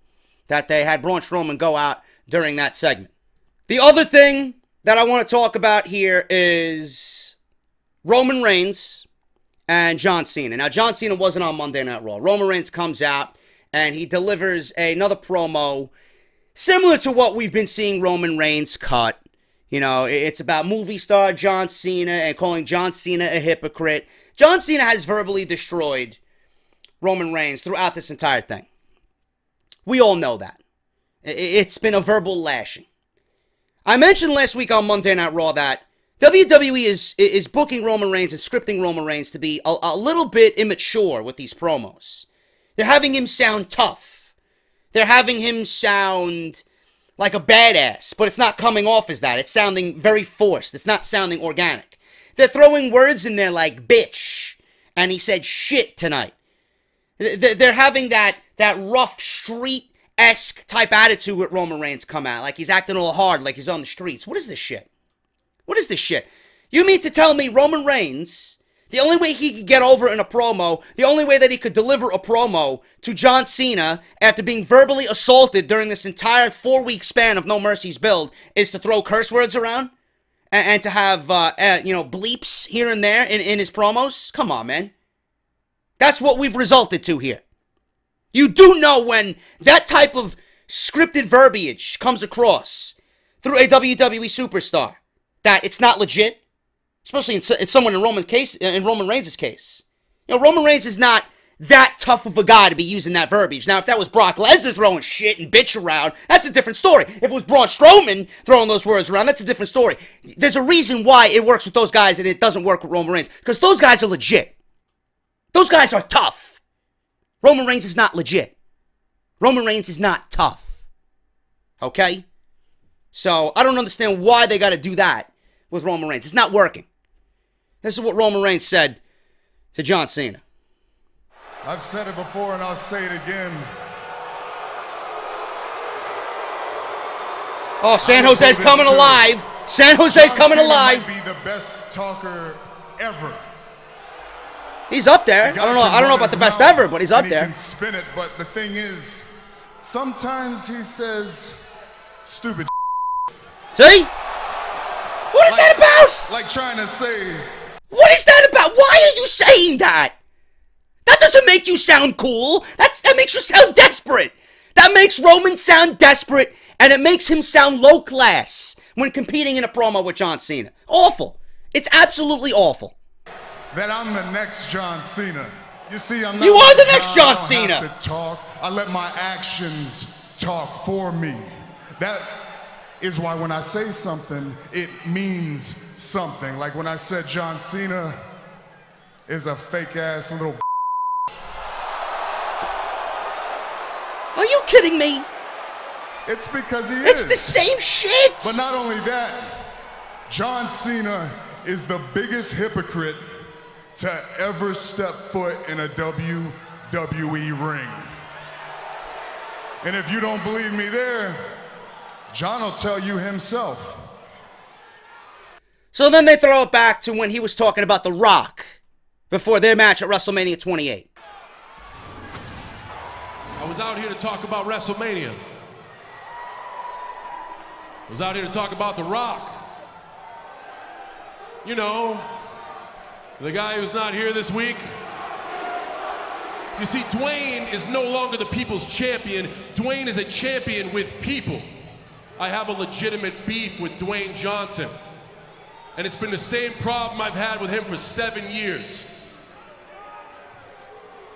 that they had Braun Strowman go out during that segment. The other thing that I want to talk about here is Roman Reigns and John Cena. Now, John Cena wasn't on Monday Night Raw. Roman Reigns comes out, and he delivers another promo similar to what we've been seeing Roman Reigns cut. You know, it's about movie star John Cena and calling John Cena a hypocrite. John Cena has verbally destroyed Roman Reigns throughout this entire thing. We all know that. It's been a verbal lashing. I mentioned last week on Monday Night Raw that WWE is booking Roman Reigns and scripting Roman Reigns to be a little bit immature with these promos. They're having him sound tough. They're having him sound like a badass, but it's not coming off as that. It's sounding very forced. It's not sounding organic. They're throwing words in there like bitch, and he said shit tonight. They're having that rough street-esque type attitude with Roman Reigns come out, like he's acting all hard, like he's on the streets. What is this shit? What is this shit? You mean to tell me Roman Reigns, the only way he could get over in a promo, the only way that he could deliver a promo to John Cena after being verbally assaulted during this entire 4-week span of No Mercy's build is to throw curse words around? And to have, bleeps here and there in his promos? Come on, man. That's what we've resulted to here. You do know when that type of scripted verbiage comes across through a WWE superstar that it's not legit, especially in someone in Roman Reigns' case. You know, Roman Reigns is not that tough of a guy to be using that verbiage. Now, if that was Brock Lesnar throwing shit and bitch around, that's a different story. If it was Braun Strowman throwing those words around, that's a different story. There's a reason why it works with those guys and it doesn't work with Roman Reigns, because those guys are legit. Those guys are tough. Roman Reigns is not legit. Roman Reigns is not tough. Okay? So, I don't understand why they got to do that with Roman Reigns. It's not working. This is what Roman Reigns said to John Cena. I've said it before and I'll say it again. Oh, San Jose's coming alive. San Jose's coming alive. Might be the best talker ever. He's up there. I don't know about the best ever, but he's up there. He can spin it, but the thing is, sometimes he says stupid. See? What is that about? Like trying to say. What is that about? Why are you saying that? That doesn't make you sound cool. That makes you sound desperate. That makes Roman sound desperate, and it makes him sound low class when competing in a promo with John Cena. Awful. It's absolutely awful. That I'm the next John Cena. You see, I'm not. You are the next John Cena. I don't have to talk. I let my actions talk for me. That is why when I say something, it means something. Like when I said John Cena is a fake ass little. Are you kidding me? It's because he is. It's the same shit. But not only that, John Cena is the biggest hypocrite to ever step foot in a WWE ring. And if you don't believe me there, John will tell you himself. So then they throw it back to when he was talking about The Rock before their match at WrestleMania 28. I was out here to talk about WrestleMania. I was out here to talk about The Rock. You know, the guy who's not here this week. You see, Dwayne is no longer the people's champion. Dwayne is a champion with people. I have a legitimate beef with Dwayne Johnson. And it's been the same problem I've had with him for 7 years.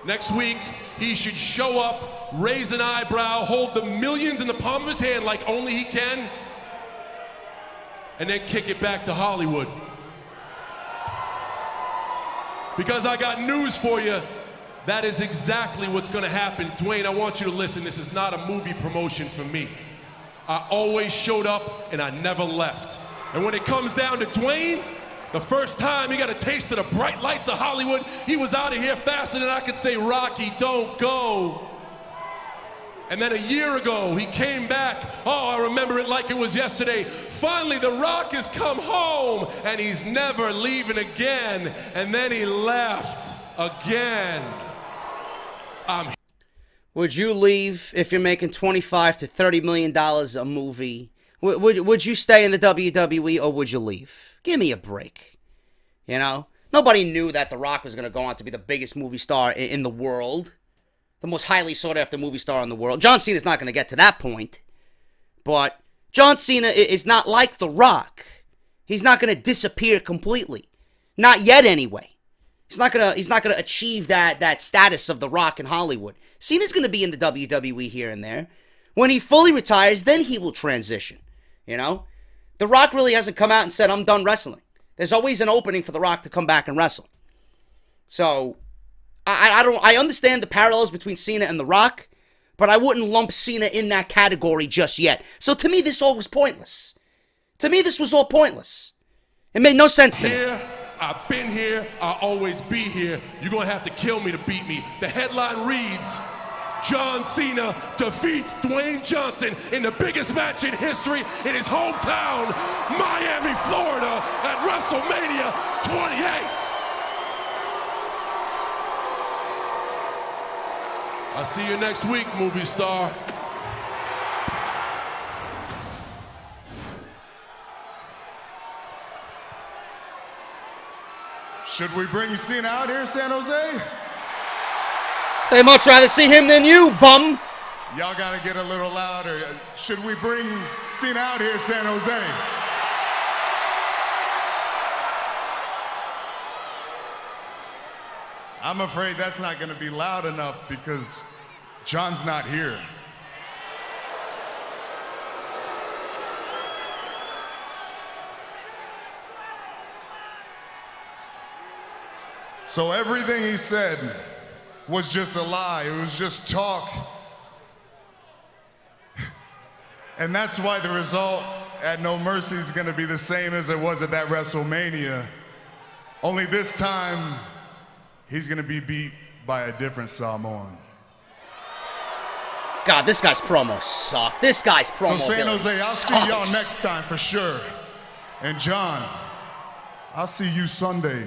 Next week, he should show up, raise an eyebrow, hold the millions in the palm of his hand like only he can, and then kick it back to Hollywood. Because I got news for you, That is exactly what's gonna happen. Dwayne, I want you to listen. This is not a movie promotion for me. I always showed up and I never left. And when it comes down to Dwayne, the first time he got a taste of the bright lights of Hollywood, he was out of here faster than I could say, Rocky, don't go. And then a year ago, he came back. Oh, I remember it like it was yesterday. Finally, The Rock has come home, and he's never leaving again. And then he left again. Would you leave if you're making $25 to $30 million a movie? Would you stay in the WWE or would you leave? Give me a break. You know? Nobody knew that The Rock was going to go on to be the biggest movie star in the world. The most highly sought after movie star in the world. John Cena's not going to get to that point. But John Cena is not like The Rock. He's not going to disappear completely. Not yet anyway. He's not gonna achieve that status of The Rock in Hollywood. Cena's gonna be in the WWE here and there. When he fully retires, then he will transition. You know? The Rock really hasn't come out and said, I'm done wrestling. There's always an opening for The Rock to come back and wrestle. So, I understand the parallels between Cena and The Rock, but I wouldn't lump Cena in that category just yet. So to me, this all was pointless. To me, this was all pointless. It made no sense to me. I've been here, I'll always be here. You're gonna have to kill me to beat me. The headline reads, John Cena defeats Dwayne Johnson in the biggest match in history in his hometown, Miami, Florida, at WrestleMania 28. I'll see you next week, movie star. Should we bring Cena out here, San Jose? They much rather see him than you, bum. Y'all gotta get a little louder. Should we bring Cena out here, San Jose? I'm afraid that's not gonna be loud enough because John's not here. So everything he said was just a lie. It was just talk. And that's why the result at No Mercy is going to be the same as it was at that WrestleMania. Only this time, he's going to be beat by a different Samoan. God, this guy's promos suck. This guy's promo So San Jose, I'll sucks. see y'all next time for sure. And John, I'll see you Sunday.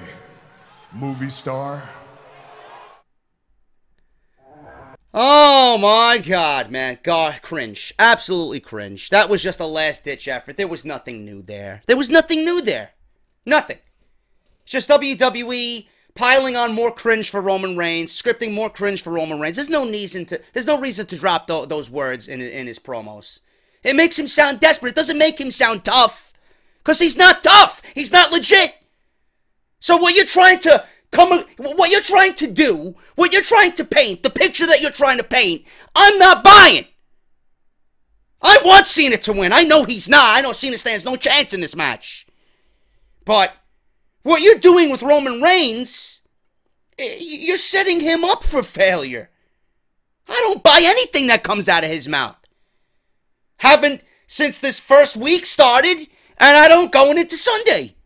Movie star. Oh my God, man. God, cringe. Absolutely cringe. That was just a last-ditch effort. There was nothing new there. There was nothing new there. Nothing. It's just WWE piling on more cringe for Roman Reigns, scripting more cringe for Roman Reigns. There's no reason to drop those words in his promos. It makes him sound desperate. It doesn't make him sound tough. Because he's not tough. He's not legit. So what you're trying to do, what you're trying to paint, the picture that you're trying to paint, I'm not buying. I want Cena to win. I know he's not. I know Cena stands no chance in this match. But what you're doing with Roman Reigns, you're setting him up for failure. I don't buy anything that comes out of his mouth. Haven't since this first week started, and I don't going into Sunday.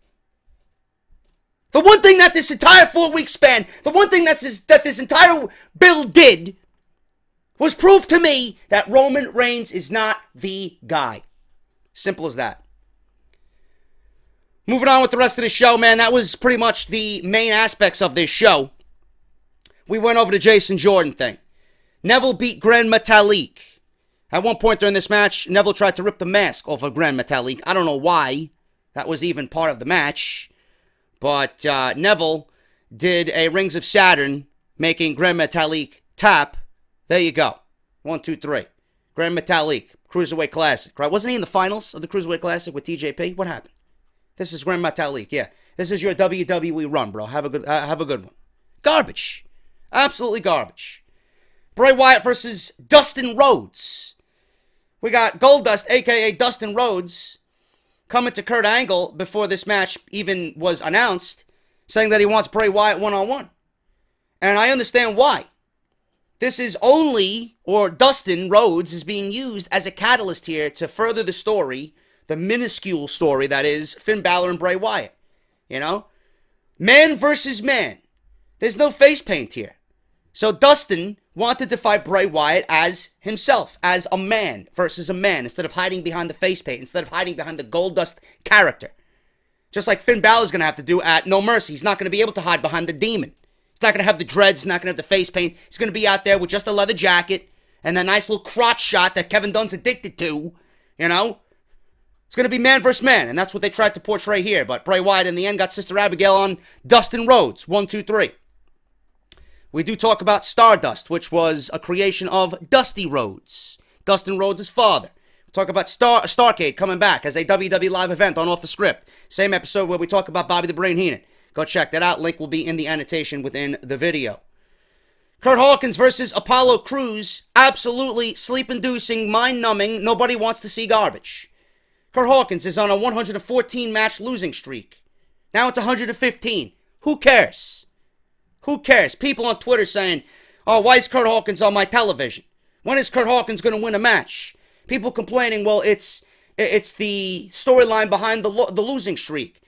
The one thing that this entire 4-week span, the one thing that this entire build did was prove to me that Roman Reigns is not the guy. Simple as that. Moving on with the rest of the show, man, that was pretty much the main aspects of this show. We went over the Jason Jordan thing. Neville beat Gran Metalik. At one point during this match, Neville tried to rip the mask off of Gran Metalik. I don't know why that was even part of the match. But Neville did a Rings of Saturn, making Gran Metalik tap. There you go. 1, 2, 3. Gran Metalik, Cruiserweight Classic, right? Wasn't he in the finals of the Cruiserweight Classic with TJP? What happened? This is Gran Metalik, yeah. This is your WWE run, bro. Have a good one. Garbage. Absolutely garbage. Bray Wyatt versus Dustin Rhodes. We got Goldust, a.k.a. Dustin Rhodes, coming to Kurt Angle before this match even was announced, saying that he wants Bray Wyatt one-on-one. And I understand why. This is only, or Dustin Rhodes is being used as a catalyst here to further the story, the minuscule story that is Finn Balor and Bray Wyatt. You know? Man versus man. There's no face paint here. So Dustin wanted to fight Bray Wyatt as himself, as a man versus a man, instead of hiding behind the face paint, instead of hiding behind the Goldust character. Just like Finn Balor's going to have to do at No Mercy. He's not going to be able to hide behind the demon. He's not going to have the dreads, he's not going to have the face paint. He's going to be out there with just a leather jacket and that nice little crotch shot that Kevin Dunn's addicted to, you know? It's going to be man versus man, and that's what they tried to portray here. But Bray Wyatt, in the end, got Sister Abigail on Dustin Rhodes. 1, 2, 3. We do talk about Stardust, which was a creation of Dusty Rhodes, Dustin Rhodes' father. We talk about Starrcade coming back as a WWE live event on Off the Script. Same episode where we talk about Bobby the Brain Heenan. Go check that out. Link will be in the annotation within the video. Curt Hawkins versus Apollo Cruz. Absolutely sleep-inducing, mind-numbing, nobody wants to see garbage. Curt Hawkins is on a 114-match losing streak. Now it's 115. Who cares? Who cares? People on Twitter saying, oh, why is Curt Hawkins on my television? When is Curt Hawkins going to win a match? People complaining, well, it's the storyline behind the losing streak.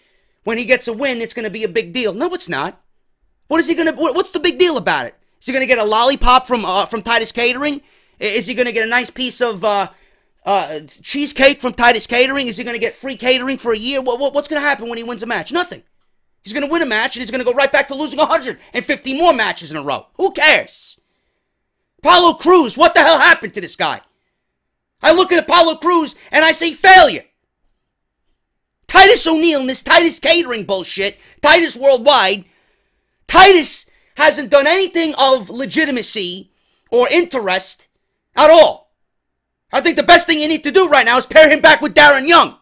When he gets a win, it's going to be a big deal. No, it's not. What's the big deal about it? Is he going to get a lollipop from Titus Catering? Is he going to get a nice piece of cheesecake from Titus Catering? Is he going to get free catering for a year? What's going to happen when he wins a match? Nothing. He's going to win a match, and he's going to go right back to losing 150 more matches in a row. Who cares? Apollo Cruz, what the hell happened to this guy? I look at Apollo Cruz, and I say failure. Titus O'Neil and this Titus Catering bullshit, Titus Worldwide, Titus hasn't done anything of legitimacy or interest at all. I think the best thing you need to do right now is pair him back with Darren Young.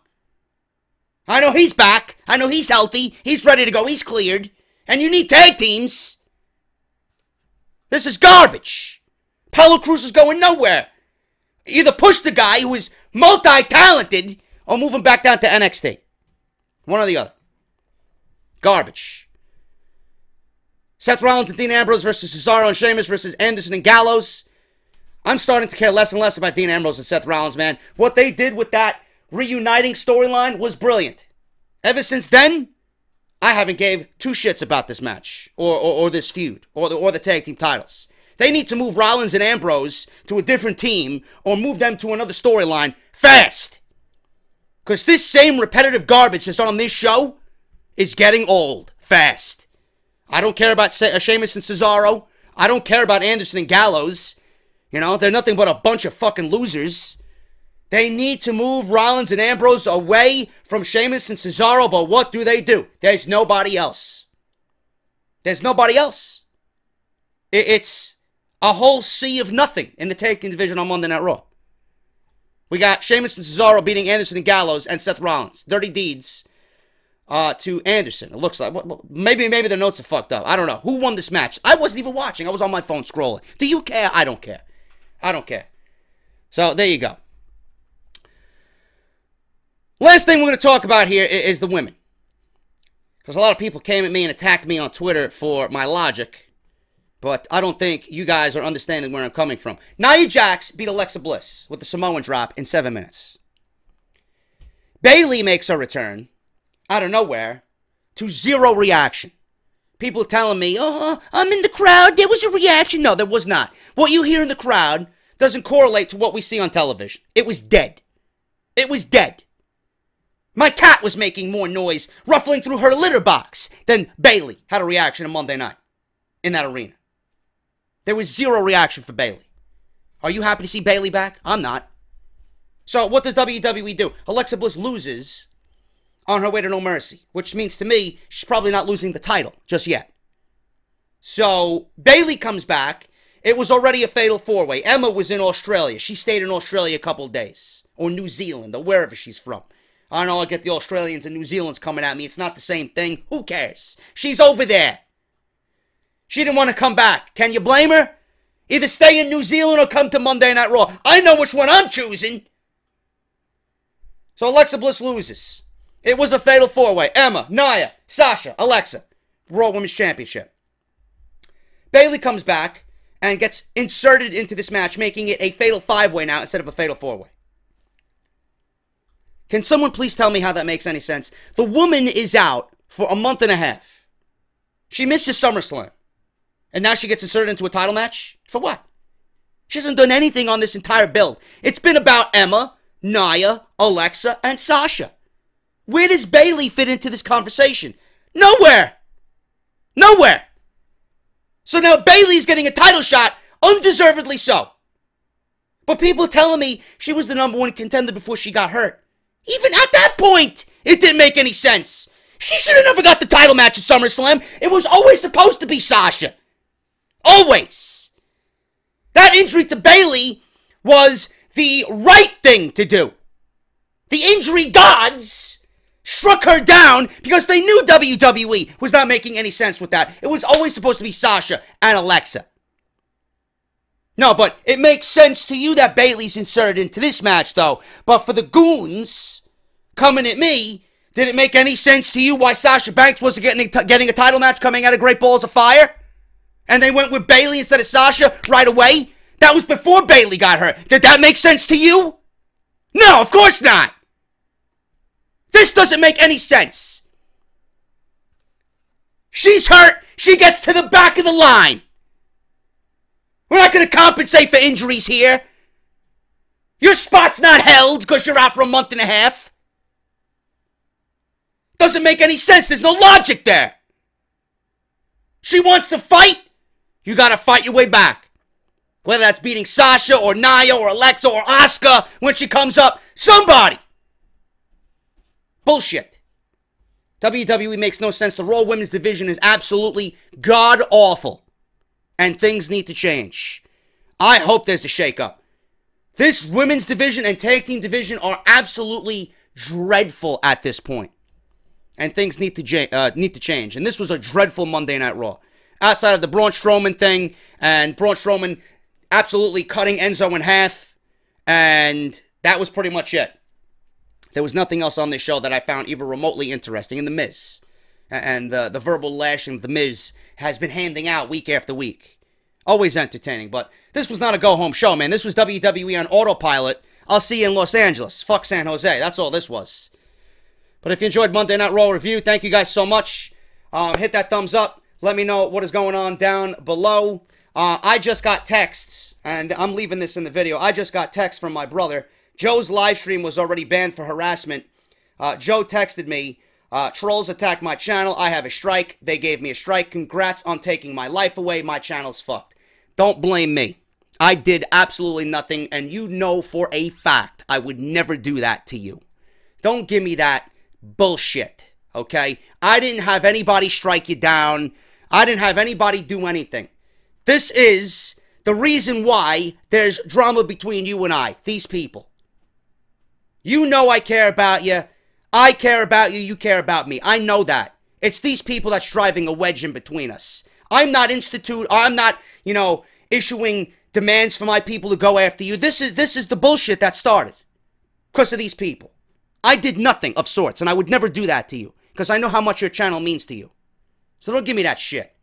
I know he's back. I know he's healthy. He's ready to go. He's cleared. And you need tag teams. This is garbage. Apollo Cruz is going nowhere. Either push the guy who is multi-talented or move him back down to NXT. One or the other. Garbage. Seth Rollins and Dean Ambrose versus Cesaro and Sheamus versus Anderson and Gallows. I'm starting to care less and less about Dean Ambrose and Seth Rollins, man. What they did with that reuniting storyline was brilliant. Ever since then, I haven't gave two shits about this match or this feud or the tag team titles. They need to move Rollins and Ambrose to a different team or move them to another storyline fast. Because this same repetitive garbage that's on this show is getting old fast. I don't care about Sheamus and Cesaro. I don't care about Anderson and Gallows. You know, they're nothing but a bunch of fucking losers. They need to move Rollins and Ambrose away from Sheamus and Cesaro, but what do? There's nobody else. There's nobody else. It's a whole sea of nothing in the tag team division on Monday Night Raw. We got Sheamus and Cesaro beating Anderson and Gallows and Seth Rollins. Dirty deeds to Anderson. It looks like. Maybe their notes are fucked up. I don't know. Who won this match? I wasn't even watching. I was on my phone scrolling. Do you care? I don't care. I don't care. So, there you go. Last thing we're going to talk about here is the women. Because a lot of people came at me and attacked me on Twitter for my logic. But I don't think you guys are understanding where I'm coming from. Nia Jax beat Alexa Bliss with the Samoan drop in 7 minutes. Bayley makes her return out of nowhere to zero reaction. People telling me, oh, I'm in the crowd, there was a reaction. No, there was not. What you hear in the crowd doesn't correlate to what we see on television. It was dead. It was dead. My cat was making more noise ruffling through her litter box than Bayley had a reaction on Monday night in that arena. There was zero reaction for Bayley. Are you happy to see Bayley back? I'm not. So what does WWE do? Alexa Bliss loses on her way to No Mercy, which means to me, she's probably not losing the title just yet. So Bayley comes back. It was already a fatal four-way. Emma was in Australia. She stayed in Australia a couple of days. Or New Zealand, or wherever she's from. I know I'll get the Australians and New Zealand's coming at me. It's not the same thing. Who cares? She's over there. She didn't want to come back. Can you blame her? Either stay in New Zealand or come to Monday Night Raw. I know which one I'm choosing. So Alexa Bliss loses. It was a fatal four-way. Emma, Nia, Sasha, Alexa. Raw Women's Championship. Bayley comes back and gets inserted into this match, making it a fatal 5-way now instead of a fatal 4-way. Can someone please tell me how that makes any sense? The woman is out for a month and a half. She missed his SummerSlam. And now she gets inserted into a title match? For what? She hasn't done anything on this entire build. It's been about Emma, Nia, Alexa, and Sasha. Where does Bayley fit into this conversation? Nowhere! Nowhere! So now Bayley's getting a title shot, undeservedly so. But people are telling me she was the #1 contender before she got hurt. Even at that point, it didn't make any sense. She should have never got the title match at SummerSlam. It was always supposed to be Sasha. Always. That injury to Bayley was the right thing to do. The injury gods struck her down because they knew WWE was not making any sense with that. It was always supposed to be Sasha and Alexa. No, but it makes sense to you that Bayley's inserted into this match, though. But for the goons coming at me, did it make any sense to you why Sasha Banks wasn't getting a title match coming out of Great Balls of Fire? And they went with Bayley instead of Sasha right away? That was before Bayley got hurt. Did that make sense to you? No, of course not. This doesn't make any sense. She's hurt. She gets to the back of the line. We're not going to compensate for injuries here. Your spot's not held because you're out for a month and a half. Doesn't make any sense. There's no logic there. She wants to fight. You got to fight your way back. Whether that's beating Sasha or Nia or Alexa or Asuka when she comes up. Somebody. Bullshit. WWE makes no sense. The Raw Women's Division is absolutely god-awful. And things need to change. I hope there's a shakeup. This Women's Division and Tag Team Division are absolutely dreadful at this point. And things need to change. And this was a dreadful Monday Night Raw. Outside of the Braun Strowman thing, and Braun Strowman absolutely cutting Enzo in half. And that was pretty much it. There was nothing else on this show that I found even remotely interesting. And The Miz. And the verbal lashing The Miz has been handing out week after week. Always entertaining. But this was not a go-home show, man. This was WWE on autopilot. I'll see you in Los Angeles. Fuck San Jose. That's all this was. But if you enjoyed Monday Night Raw review, thank you guys so much. Hit that thumbs up. Let me know what is going on down below. I just got texts, and I'm leaving this in the video. I just got texts from my brother. Joe's live stream was already banned for harassment. Joe texted me, trolls attacked my channel. I have a strike. They gave me a strike. Congrats on taking my life away. My channel's fucked. Don't blame me. I did absolutely nothing, and you know for a fact I would never do that to you. Don't give me that bullshit, okay? I didn't have anybody strike you down. I didn't have anybody do anything. This is the reason why there's drama between you and I, these people. You know I care about you. I care about you. You care about me. I know that. It's these people that's driving a wedge in between us. I'm not issuing demands for my people to go after you. This is the bullshit that started because of these people. I did nothing of sorts, and I would never do that to you because I know how much your channel means to you. So don't give me that shit.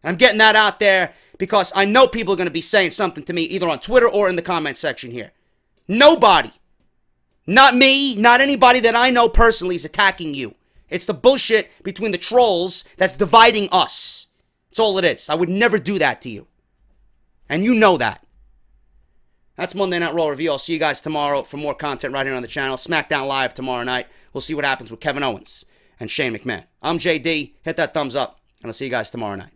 I'm getting that out there because I know people are going to be saying something to me either on Twitter or in the comment section here. Nobody, not me, not anybody that I know personally is attacking you. It's the bullshit between the trolls that's dividing us. That's all it is. I would never do that to you. And you know that. That's Monday Night Raw review. I'll see you guys tomorrow for more content right here on the channel. SmackDown Live tomorrow night. We'll see what happens with Kevin Owens and Shane McMahon. I'm JD. Hit that thumbs up, and I'll see you guys tomorrow night.